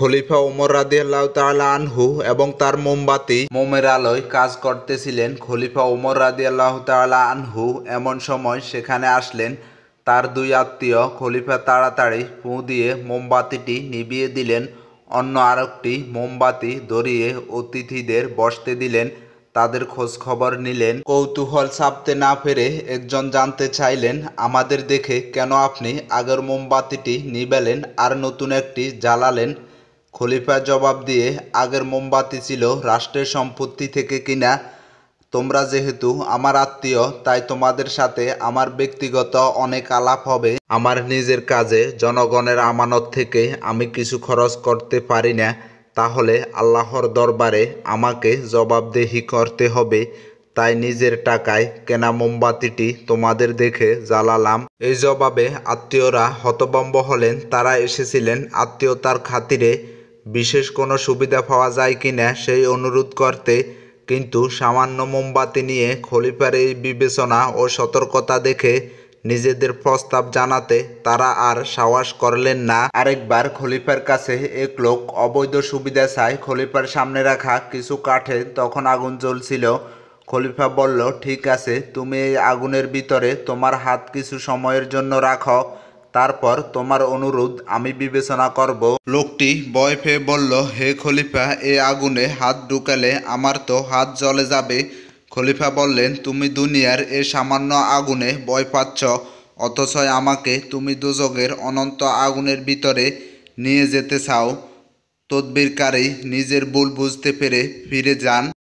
খলিফা ওমর রাদিয়াল্লাহু তাআলা আনহু এবং তার মোমবাতি মোমের আলোয় কাজ করতেছিলেন। খলিফা ওমর রাদিয়াল্লাহু তাআলা আনহু এমন সময় সেখানে আসলেন। তার দুই আত্মীয়। খলিফা তাড়াতাড়ি ফুঁ দিয়ে মোমবাতিটি নিভিয়ে দিলেন। অন্য আরেকটি মোমবাতি ধরিয়ে অতিথিদের বসতে দিলেন। তাদের খোঁজ খবর নিলেন। কৌতূহল ছাপতে না পেরে একজন জানতে চাইলেন, আমাদের দেখে কেন আপনি আগের মোমবাতিটি নিভালেন আর নতুন একটি জ্বালালেন? খলিফা জবাব দিয়ে, আগের মোমবাতি ছিল রাষ্ট্রের সম্পত্তি থেকে কিনা। তোমরা যেহেতু আমার আত্মীয়, তাই তোমাদের সাথে আমার ব্যক্তিগত অনেক আলাপ হবে। আমার নিজের কাজে জনগণের আমানত থেকে আমি কিছু খরচ করতে পারি না। তাহলে আল্লাহর দরবারে আমাকে জবাবদিহি করতে হবে। তাই নিজের টাকায় কেনা মোমবাতিটি তোমাদের দেখে জ্বালালাম। এই জবাবে আত্মীয়রা হতভম্ব হলেন। তারা এসেছিলেন আত্মীয়তার খাতিরে বিশেষ কোনো সুবিধা পাওয়া যায় কিনা সেই অনুরোধ করতে। কিন্তু সামান্য মোমবাতি নিয়ে খলিফার এই বিবেচনা ও সতর্কতা দেখে নিজেদের প্রস্তাব জানাতে তারা আর সাহস করলেন না। আরেকবার খলিফার কাছে এক লোক অবৈধ সুবিধা চায়। খলিফার সামনে রাখা কিছু কাঠে তখন আগুন জ্বলছিল। খলিফা বলল, ঠিক আছে, তুমি এই আগুনের ভিতরে তোমার হাত কিছু সময়ের জন্য রাখো, তারপর তোমার অনুরোধ আমি বিবেচনা করব। লোকটি ভয় পেয়ে বলল, হে খলিফা, এ আগুনে হাত ঢুকালে আমার তো হাত জ্বলে যাবে। খলিফা বললেন, তুমি দুনিয়ার এ সামান্য আগুনে ভয় পাচ্ছ, অথচ আমাকে তুমি দোজখের অনন্ত আগুনের ভিতরে নিয়ে যেতে চাও। তদবিরকারী নিজের ভুল বুঝতে পেরে ফিরে যান।